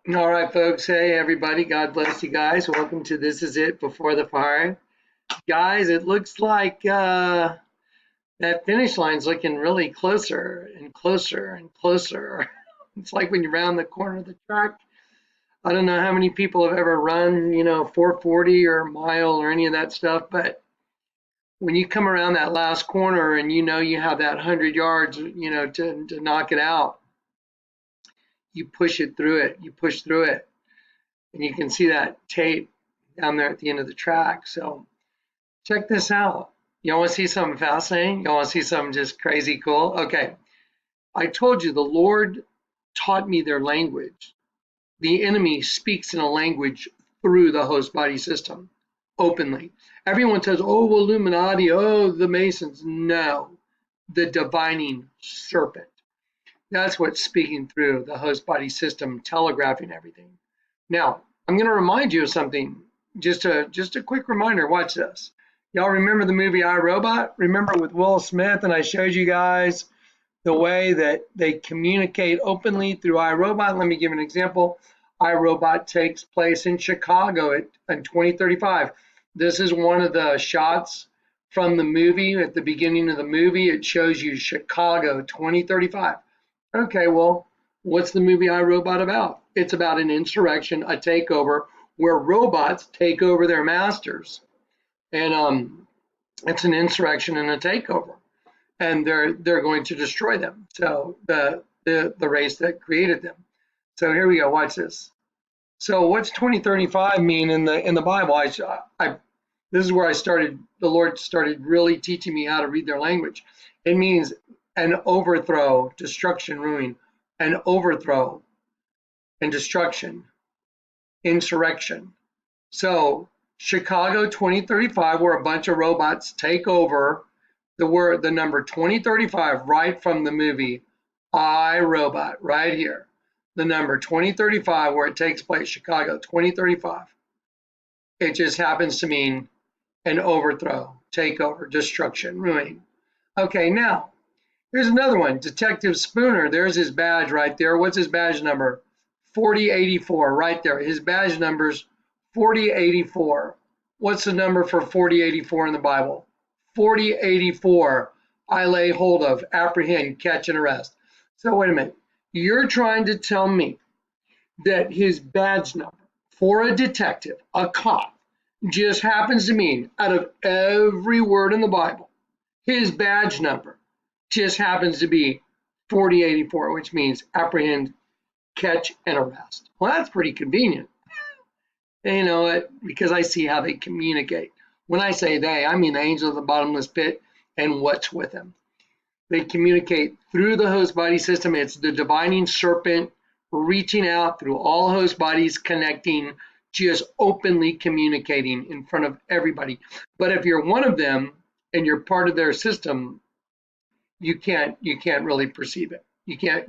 All right, folks. Hey, everybody. God bless you guys. Welcome to This Is It Before the Fire. Guys, it looks like that finish line's looking really closer and closer and closer. It's like when you round the corner of the track. I don't know how many people have ever run, 440 or a mile or any of that stuff, but when you come around that last corner and you have that 100 yards, to knock it out, you push it through it. You push through it. And you can see that tape down there at the end of the track. So check this out. You want to see something fascinating? You want to see something just crazy cool? Okay. I told you the Lord taught me their language. The enemy speaks in a language through the host body system openly. Everyone says, oh, Illuminati, oh, the Masons. No, the divining serpent. That's what's speaking through the host body system, telegraphing everything. Now, I'm going to remind you of something. Just a quick reminder. Watch this. Y'all remember the movie I, Robot? Remember with Will Smith, and I showed you guys the way that they communicate openly through iRobot. Let me give an example. iRobot takes place in Chicago in 2035. This is one of the shots from the movie. At the beginning of the movie, it shows you Chicago 2035. Okay, well, what's the movie I, Robot about? It's about an insurrection, a takeover, where robots take over their masters. And it's an insurrection and a takeover. And they're going to destroy them. So the race that created them. So here we go, watch this. So what's 2035 mean in the Bible? This is where the Lord started really teaching me how to read their language. It means an overthrow, destruction, ruin, an overthrow and destruction, insurrection. So Chicago 2035, where a bunch of robots take over the number 2035 right from the movie I, Robot, right here. The number 2035, where it takes place, Chicago 2035. It just happens to mean an overthrow, takeover, destruction, ruin. Okay, now here's another one. Detective Spooner. There's his badge right there. What's his badge number? 4084 right there. His badge number's 4084. What's the number for 4084 in the Bible? 4084. I lay hold of, apprehend, catch, and arrest. So wait a minute. You're trying to tell me that his badge number for a detective, a cop, just happens to mean out of every word in the Bible, his badge number just happens to be 4084, which means apprehend, catch, and arrest. Well, that's pretty convenient. And you know what? Because I see how they communicate. When I say they, I mean the angel of the bottomless pit and what's with him. They communicate through the host body system. It's the divining serpent reaching out through all host bodies, connecting, just openly communicating in front of everybody. But if you're one of them and you're part of their system, you can't really perceive it. You can't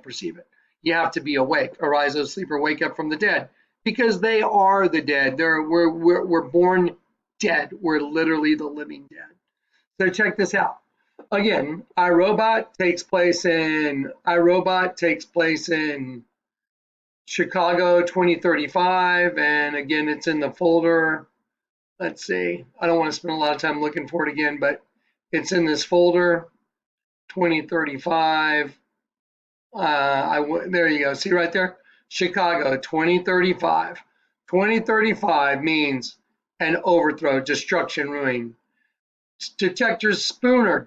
perceive it. You have to be awake, arise, O sleeper, wake up from the dead, because they are the dead. We're born dead. We're literally the living dead. So check this out. Again, iRobot takes place in Chicago 2035, and again, it's in the folder. Let's see. I don't want to spend a lot of time looking for it again, but it's in this folder, 2035. There you go. See right there? Chicago 2035. 2035 means an overthrow, destruction, ruin. Detective Spooner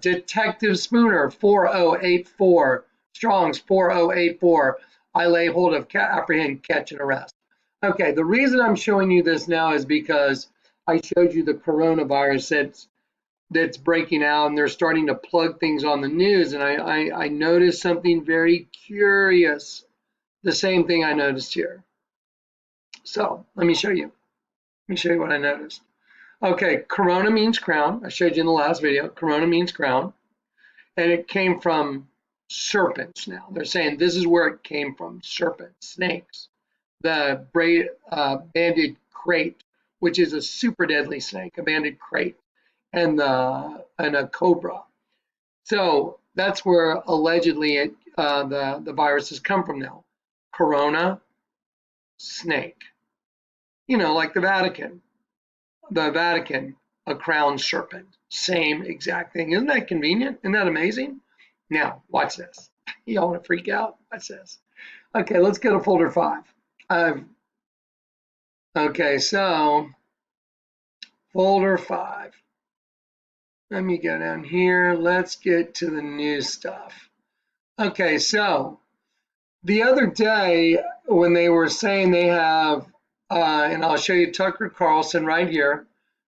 4084. Strong's 4084. I lay hold of, apprehend, catch, and arrest. Okay, the reason I'm showing you this now is because I showed you the coronavirus that's breaking out, and they're starting to plug things on the news, and I noticed something very curious. The same thing I noticed here. So let me show you. Let me show you what I noticed. Okay, corona means crown. I showed you in the last video. Corona means crown. And it came from serpents now. They're saying this is where it came from, serpents, snakes. The banded krait, which is a super deadly snake, a banded krait, and a cobra. So that's where allegedly the virus has come from now. Corona snake. You know, like the Vatican. The Vatican, a crowned serpent. Same exact thing. Isn't that convenient? Isn't that amazing? Now, watch this. Y'all want to freak out? Watch this. Okay, let's go to folder 5. Okay, so folder 5. Let me go down here. Let's get to the new stuff. Okay, so the other day when they were saying they have, and I'll show you Tucker Carlson right here.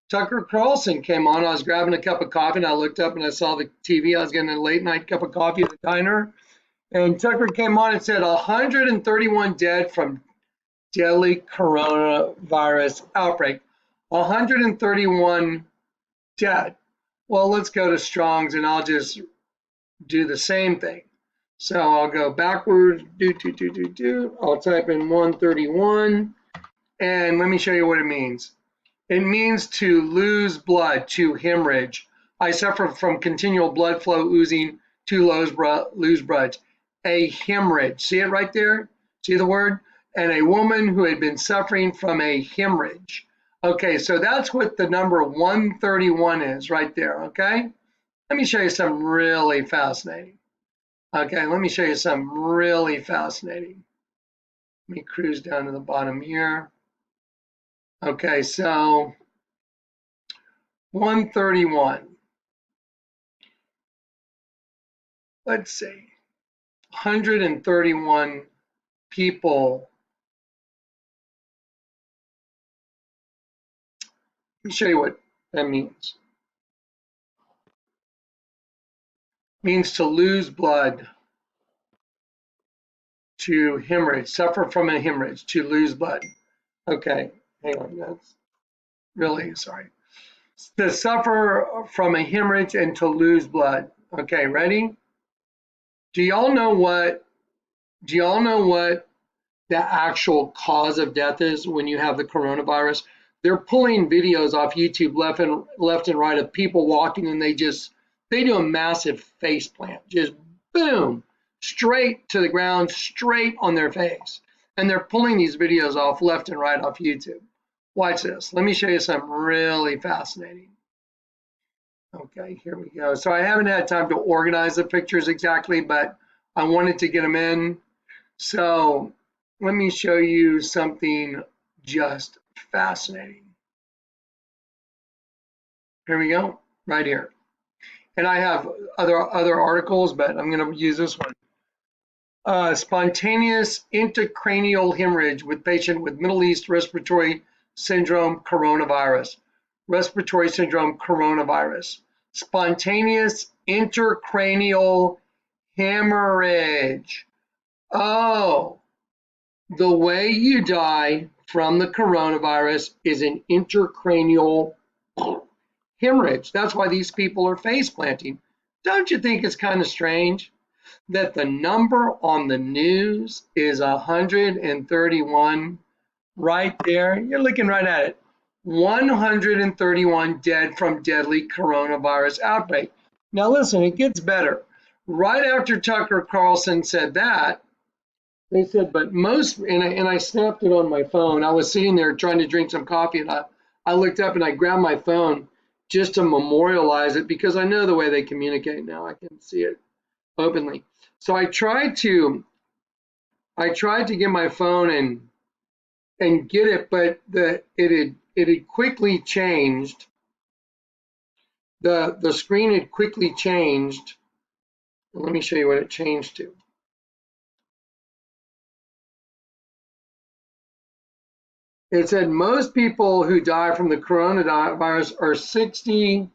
Tucker Carlson came on. I was grabbing a cup of coffee and I looked up and I saw the TV. I was getting a late night cup of coffee at the diner. And Tucker came on and said 131 dead from deadly coronavirus outbreak. 131 dead. Well, let's go to Strong's and I'll just do the same thing. So I'll go backwards, I'll type in 131, and let me show you what it means. It means to lose blood, to hemorrhage. I suffer from continual blood flow oozing to lose blood. A hemorrhage, see it right there? See the word? And a woman who had been suffering from a hemorrhage. Okay, so that's what the number 131 is right there, okay? Let me show you something really fascinating. Okay, let me show you something really fascinating. Let me cruise down to the bottom here. Okay, so 131. Let's see. 131 people. Let me show you what that means. It means to lose blood, to hemorrhage, suffer from a hemorrhage, to lose blood. Okay, hang on, that's really, sorry. To suffer from a hemorrhage and to lose blood. Okay, ready? Do y'all know what the actual cause of death is when you have the coronavirus? They're pulling videos off YouTube left and right of people walking and they do a massive face plant, just boom, straight to the ground, straight on their face. And they're pulling these videos off left and right off YouTube. Watch this. Let me show you something really fascinating. Okay, here we go. So I haven't had time to organize the pictures exactly, but I wanted to get them in. So let me show you something just fascinating. Here we go, right here. And I have other articles, but I'm going to use this one. Spontaneous intracranial hemorrhage with patient with Middle East respiratory syndrome coronavirus. Respiratory syndrome coronavirus. Spontaneous intracranial hemorrhage. Oh, the way you die from the coronavirus is an intracranial hemorrhage. That's why these people are face planting. Don't you think it's kind of strange that the number on the news is 131 right there? You're looking right at it. 131 dead from deadly coronavirus outbreak. Now listen, it gets better. Right after Tucker Carlson said that, they said, but most, and I snapped it on my phone. I was sitting there trying to drink some coffee, and I looked up and I grabbed my phone just to memorialize it because I know the way they communicate now. I can see it openly. So I tried to get my phone and get it, but it had quickly changed. The screen had quickly changed. Let me show you what it changed to. It said most people who die from the coronavirus are 60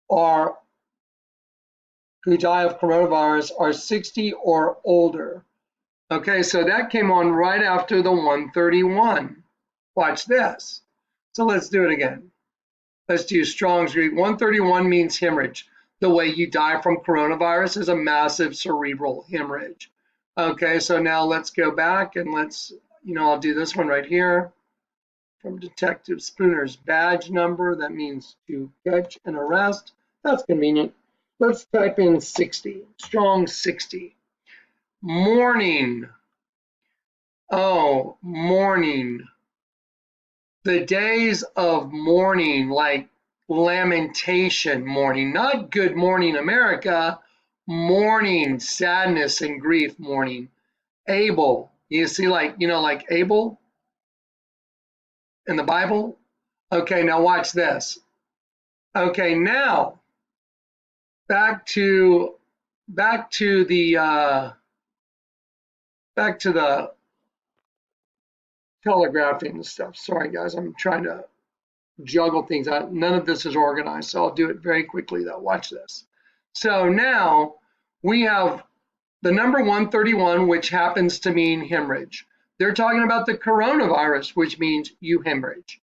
or who die of coronavirus are 60 or older. Okay, so that came on right after the 131. Watch this. So let's do it again. Let's do Strong's Greek. 131 means hemorrhage. The way you die from coronavirus is a massive cerebral hemorrhage. Okay, so now let's go back and I'll do this one right here. From Detective Spooner's badge number, that means to catch and arrest. That's convenient. Let's type in 60, Strong 60. Morning. Oh, mourning. The days of mourning, like lamentation mourning, not good morning America, mourning, sadness and grief mourning. Abel, you see, like, like Abel in the Bible? Okay, now watch this. Okay, now back to back to the back to the telegraphing and stuff. Sorry guys, I'm trying to juggle things out. None of this is organized, so I'll do it very quickly though. Watch this. So now we have the number 131, which happens to mean hemorrhage. They're talking about the coronavirus, which means you hemorrhage.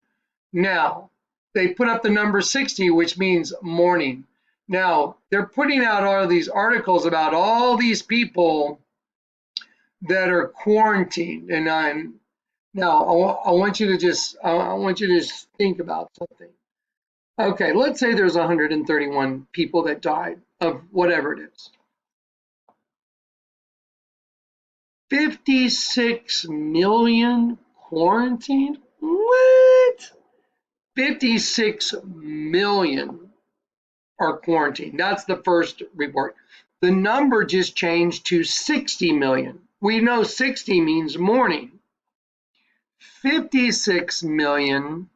Now, they put up the number 60, which means mourning. Now, they're putting out all of these articles about all these people that are quarantined. And I want you to just think about something. Okay, let's say there's 131 people that died of whatever it is. 56 million quarantined? What? 56 million are quarantined. That's the first report. The number just changed to 60 million. We know 60 means mourning. 56 million,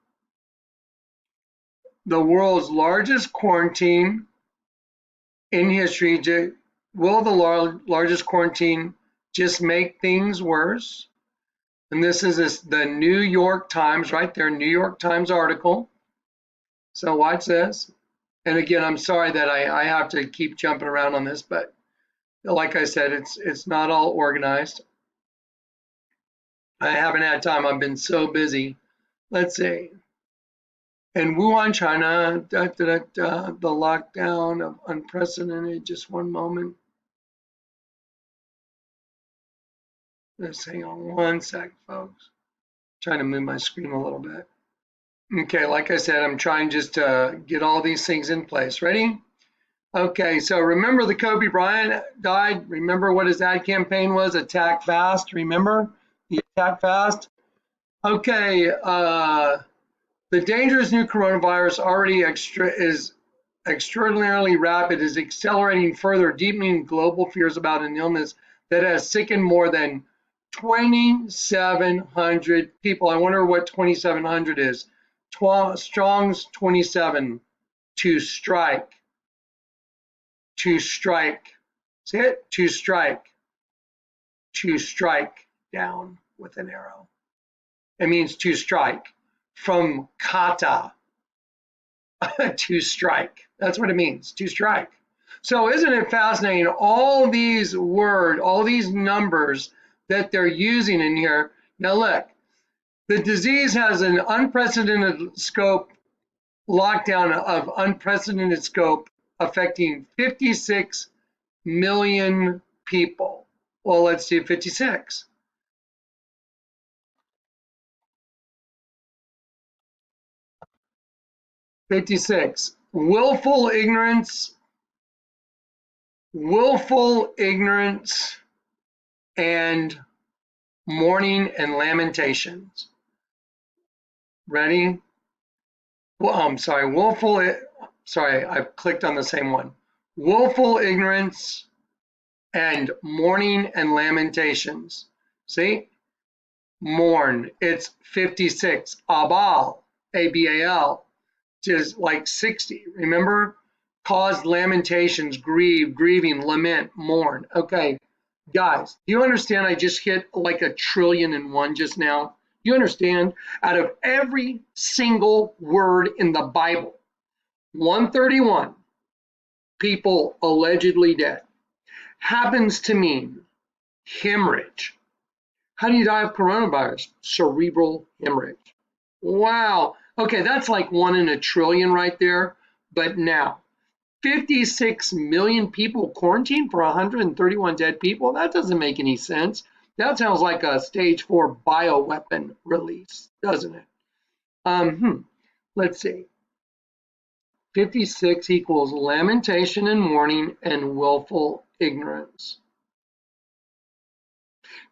the world's largest quarantine in history. Will the largest quarantine just make things worse? And this is the New York Times, right there, New York Times article. So watch this. And again, I'm sorry that I have to keep jumping around on this, but like I said, it's not all organized. I haven't had time. I've been so busy. Let's see. In Wuhan, China, the lockdown of unprecedented. Just one moment. Just hang on one sec, folks. Trying to move my screen a little bit. Okay, like I said, I'm trying just to get all these things in place. Ready? Okay, so remember the Kobe Bryant died. Remember what his ad campaign was? Attack fast. Remember the attack fast? Okay, the dangerous new coronavirus already is extraordinarily rapid, is accelerating further, deepening global fears about an illness that has sickened more than 2,700 people. I wonder what 2,700 is. Strong's 27, to strike. To strike. See it? To strike. To strike down with an arrow. It means to strike. From kata, to strike. That's what it means, to strike. So isn't it fascinating? All these words, all these numbers that they're using in here. Now look, the disease has an unprecedented scope, lockdown of unprecedented scope, affecting 56 million people. Well, let's do 56. 56. Willful ignorance and mourning and lamentations. Ready? Well, I'm sorry, I've clicked on the same one. Willful ignorance and mourning and lamentations. See? Mourn, it's 56. Abal, A-B-A-L, just like 60. Remember? Cause lamentations, grieving, lament, mourn. Okay, guys, do you understand I just hit like 1,000,000,001 just now? You understand? Out of every single word in the Bible, 131 people allegedly dead happens to mean hemorrhage. How do you die of coronavirus? Cerebral hemorrhage. Wow. Okay, that's like 1 in a trillion right there. But now, 56 million people quarantined for 131 dead people? That doesn't make any sense. That sounds like a stage 4 bioweapon release, doesn't it? Let's see. 56 equals lamentation and mourning and willful ignorance.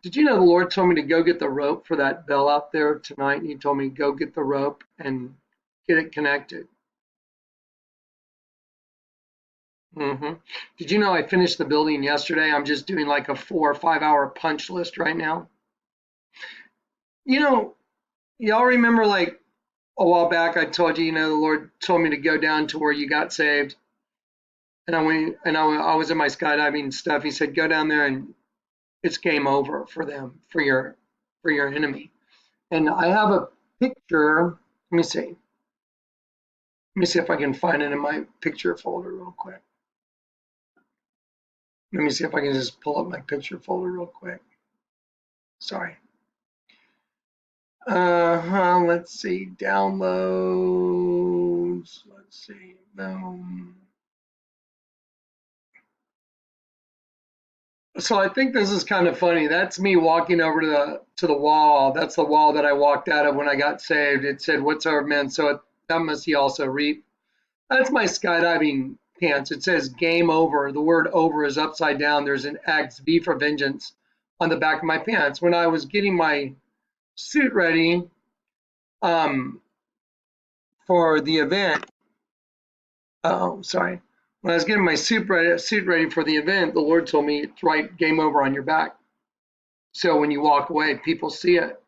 Did you know the Lord told me to go get the rope for that bell out there tonight? And he told me to go get the rope and get it connected. Did you know I finished the building yesterday? I'm just doing like a 4 or 5 hour punch list right now. You know, y'all remember like a while back I told you, the Lord told me to go down to where you got saved. And I went and I was in my skydiving stuff. He said, go down there and it's game over for them, for your enemy. And I have a picture. Let me see. Let me see if I can find it in my picture folder real quick. Let me see if I can just pull up my picture folder real quick. Sorry. Let's see. Downloads. Let's see. So I think this is kind of funny. That's me walking over to the wall. That's the wall that I walked out of when I got saved. It said, "Whatsoever man soweth, that must he also reap." That's my skydiving pants. It says "game over." The word "over" is upside down. There's an X, V for vengeance, on the back of my pants. When I was getting my suit ready for the event, oh, sorry. When I was getting my suit ready for the event, the Lord told me to write "game over" on your back. So when you walk away, people see it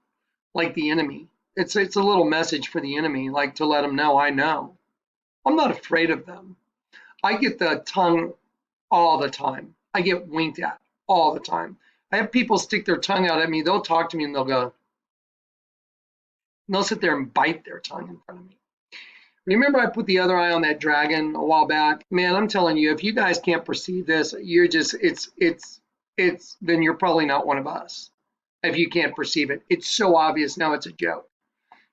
like the enemy. It's a little message for the enemy, like to let them know, I know. I'm not afraid of them. I get the tongue all the time. I get winked at all the time. I have people stick their tongue out at me. They'll talk to me and they'll go, and they'll sit there and bite their tongue in front of me. Remember I put the other eye on that dragon a while back? Man, I'm telling you, if you guys can't perceive this, you're just, then you're probably not one of us. If you can't perceive it, it's so obvious now it's a joke.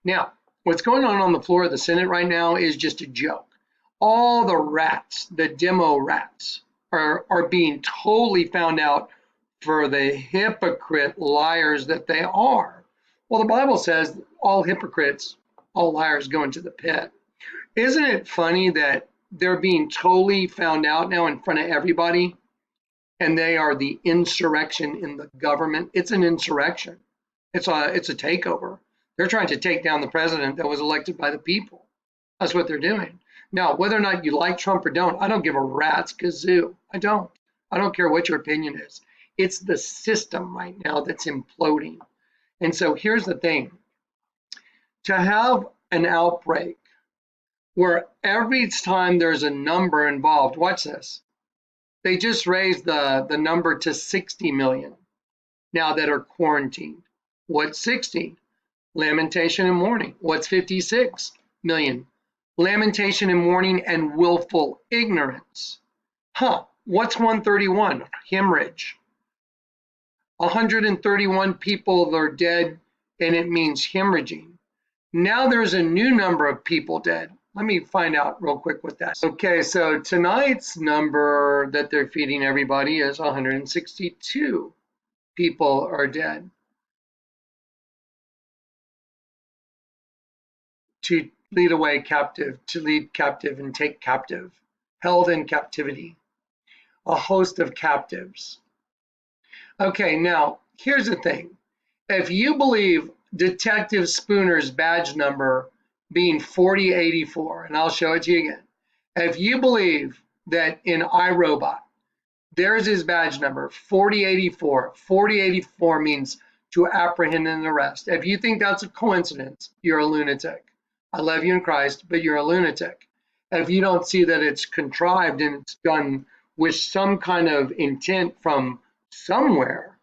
Now, what's going on the floor of the Senate right now is just a joke. All the rats, the demo rats, are being totally found out for the hypocrite liars that they are. Well, the Bible says all hypocrites, all liars go into the pit. Isn't it funny that they're being totally found out now in front of everybody? And they are the insurrection in the government. It's an insurrection. It's a takeover. They're trying to take down the president that was elected by the people. That's what they're doing. Now, whether or not you like Trump or don't, I don't give a rat's kazoo. I don't. I don't care what your opinion is. It's the system right now that's imploding. And so here's the thing. To have an outbreak where every time there's a number involved, watch this. They just raised the number to 60 million now that are quarantined. What's 60? Lamentation and mourning. What's 56 million? Lamentation and mourning and willful ignorance. What's 131? Hemorrhage. 131 people are dead, and it means hemorrhaging. Now there's a new number of people dead. Let me find out real quick what that is. Okay, so tonight's number that they're feeding everybody is 162 people are dead. To lead away captive, to lead captive and take captive, held in captivity, a host of captives. Okay, now here's the thing. If you believe Detective Spooner's badge number being 4084, and I'll show it to you again. If you believe that in iRobot, there's his badge number, 4084. 4084 means to apprehend and arrest. If you think that's a coincidence, you're a lunatic. I love you in Christ, but you're a lunatic. If you don't see that it's contrived and it's done with some kind of intent from somewhere,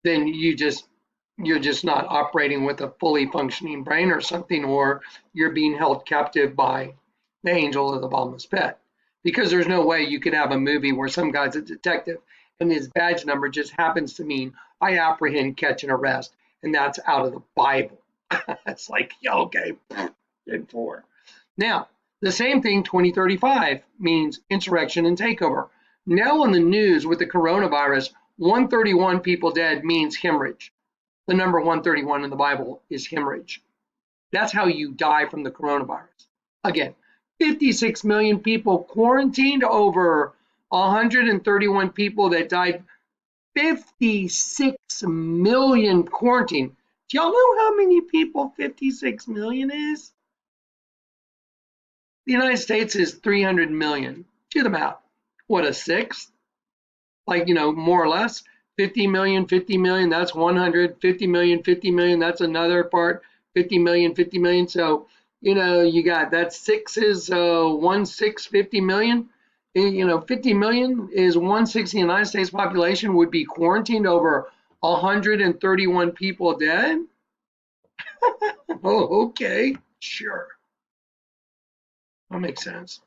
then you're just not operating with a fully functioning brain or something, or you're being held captive by the angel of the bottomless pit. Because there's no way you could have a movie where some guy's a detective and his badge number just happens to mean I apprehend, catch, and arrest, and that's out of the Bible. It's like, okay, in four. Now, the same thing, 2035 means insurrection and takeover. Now on the news with the coronavirus, 131 people dead means hemorrhage. The number 131 in the Bible is hemorrhage. That's how you die from the coronavirus. Again, 56 million people quarantined, over 131 people that died 56 million quarantined. Do y'all know how many people 56 million is? The United States is 300 million. Do the math. What, a sixth? Like, more or less. 50 million, 50 million, that's 100. 50 million, 50 million, that's another part. 50 million, 50 million. So, you got that sixes, 1/6, 50 million. 50 million is 1/6 of the United States population would be quarantined, over 131 people dead. Oh, okay, sure. That makes sense.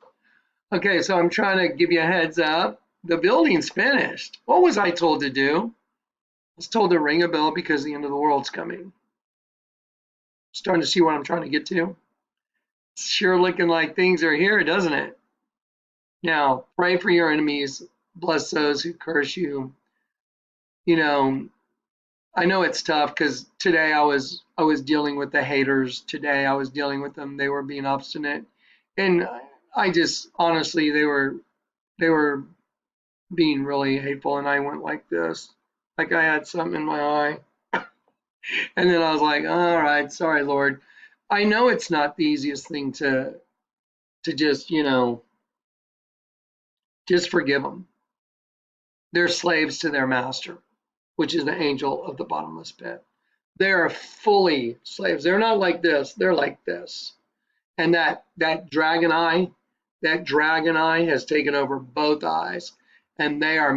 Okay, so I'm trying to give you a heads up. The building's finished. What was I told to do? I was told to ring a bell because the end of the world's coming. Starting to see what I'm trying to get to. It's sure looking like things are here, doesn't it? Now, pray for your enemies. Bless those who curse you. I know it's tough because today I was dealing with the haters. Today I was dealing with them. They were being obstinate, and I just honestly they were being really hateful, and I went like this, like I had something in my eye, and then I was like, all right, sorry, Lord. I know it's not the easiest thing to just just forgive them. They're slaves to their master, which is the angel of the bottomless pit. They are fully slaves. They're not like this. They're like this. And that dragon eye has taken over both eyes, and they are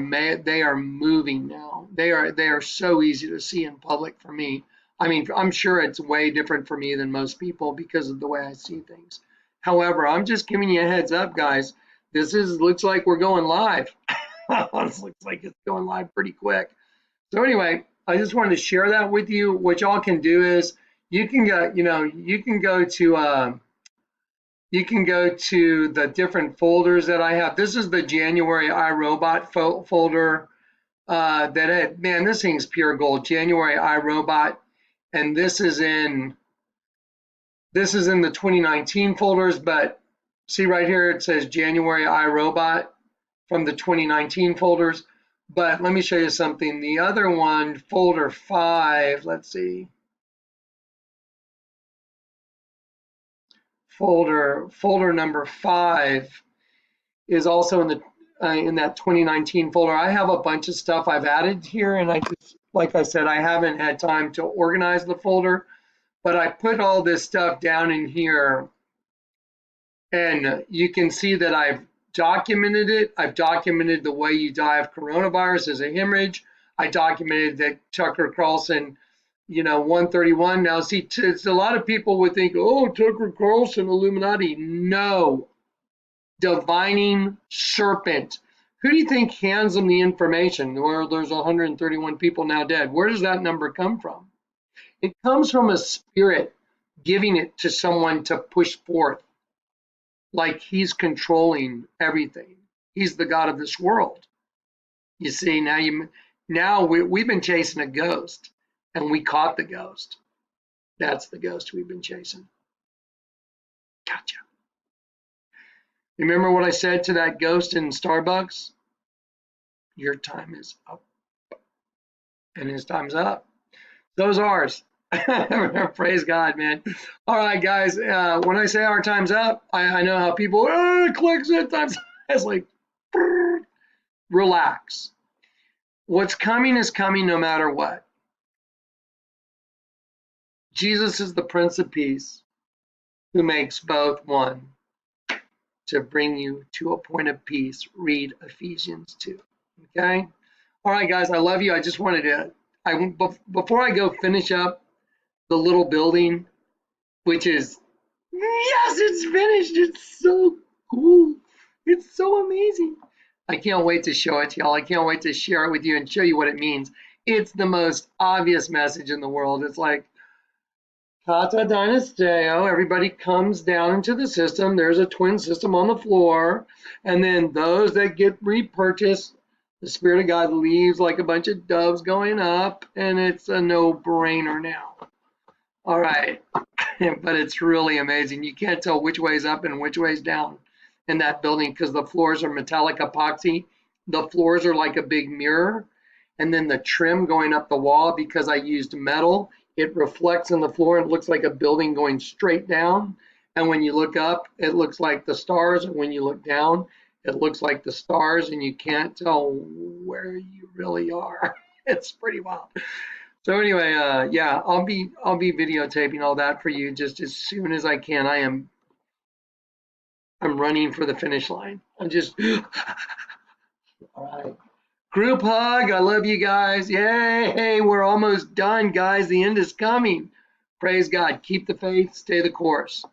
moving now. They are so easy to see in public for me. I mean, I'm sure it's way different for me than most people because of the way I see things. However, I'm just giving you a heads up, guys. Looks like we're going live. This looks like it's going live pretty quick. So anyway, I just wanted to share that with you. What y'all can do is you can go to the different folders that I have. This is the January iRobot folder. Man, this thing's pure gold. January iRobot, and this is in the 2019 folders. But see right here, it says January iRobot from the 2019 folders. But let me show you something. The other one, folder 5, let's see. Folder number 5 is also in that 2019 folder. I have a bunch of stuff I've added here, and like I said, I haven't had time to organize the folder, but I put all this stuff down in here, and you can see that I've documented it. I've documented the way you die of coronavirus as a hemorrhage. I documented that Tucker Carlson, 131. Now, see, a lot of people would think, oh, Tucker Carlson, Illuminati. No, divining serpent. Who do you think hands them the information where there's 131 people now dead? Where does that number come from? It comes from a spirit giving it to someone to push forth. Like he's controlling everything. He's the God of this world. You see, now we've been chasing a ghost, and we caught the ghost. That's the ghost we've been chasing. Gotcha. Remember what I said to that ghost in Starbucks? Your time is up. And his time's up. So's ours. Praise God, man. All right, guys. When I say our time's up, I know how people clicks it. It's like, relax. What's coming is coming no matter what. Jesus is the Prince of Peace who makes both one to bring you to a point of peace. Read Ephesians 2. Okay? All right, guys. I love you. I just wanted to, before I go finish up the little building, which is, yes, it's finished. It's so cool. It's so amazing. I can't wait to show it to y'all. I can't wait to share it with you and show you what it means. It's the most obvious message in the world. It's like, Kata Dynasteo, everybody comes down into the system. There's a twin system on the floor. And then those that get repurchased, the Spirit of God leaves like a bunch of doves going up. And it's a no-brainer now. All right. But it's really amazing. You can't tell which way's up and which way's down in that building because the floors are metallic epoxy. The floors are like a big mirror. and then the trim going up the wall, because I used metal, it reflects on the floor and it looks like a building going straight down. And when you look up, it looks like the stars. And when you look down, it looks like the stars, and you can't tell where you really are. It's pretty wild. So anyway, yeah, I'll be videotaping all that for you just as soon as I can. I'm running for the finish line. I'm just all right. Group hug. I love you guys. Yay! Hey, we're almost done, guys. The end is coming. Praise God. Keep the faith. Stay the course.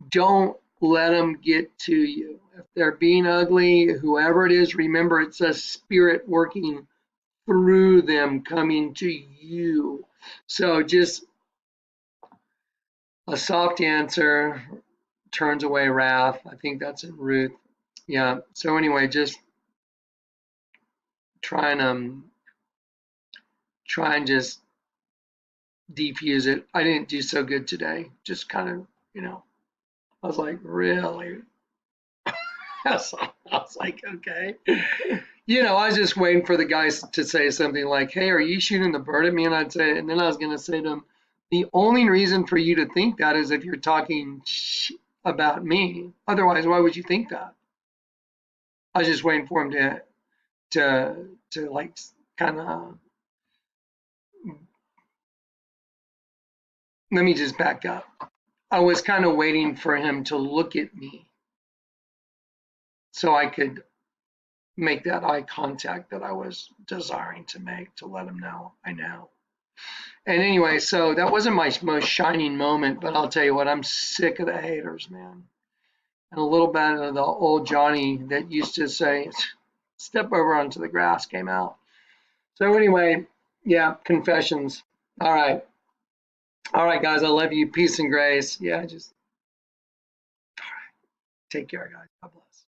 Don't let them get to you. If they're being ugly, whoever it is, remember it's a spirit working through them coming to you. So just a soft answer turns away wrath. I think that's in Ruth. Yeah. So anyway, just try and just defuse it. I didn't do so good today. Just kind of, I was like, really? I was like, okay. I was just waiting for the guys to say something like, hey, are you shooting the bird at me? And I'd say, and then I was going to say to them, the only reason for you to think that is if you're talking about me. Otherwise, why would you think that? I was just waiting for him to like kind of, let me just back up. I was kind of waiting for him to look at me so I could make that eye contact that I was desiring to make, to let him know I know. And anyway, so that wasn't my most shining moment, but I'll tell you what, I'm sick of the haters, man. And a little bit of the old Johnny that used to say, step over onto the grass came out. So anyway, yeah, confessions. All right. All right, guys, I love you. Peace and grace. Yeah, just take care, guys. God bless.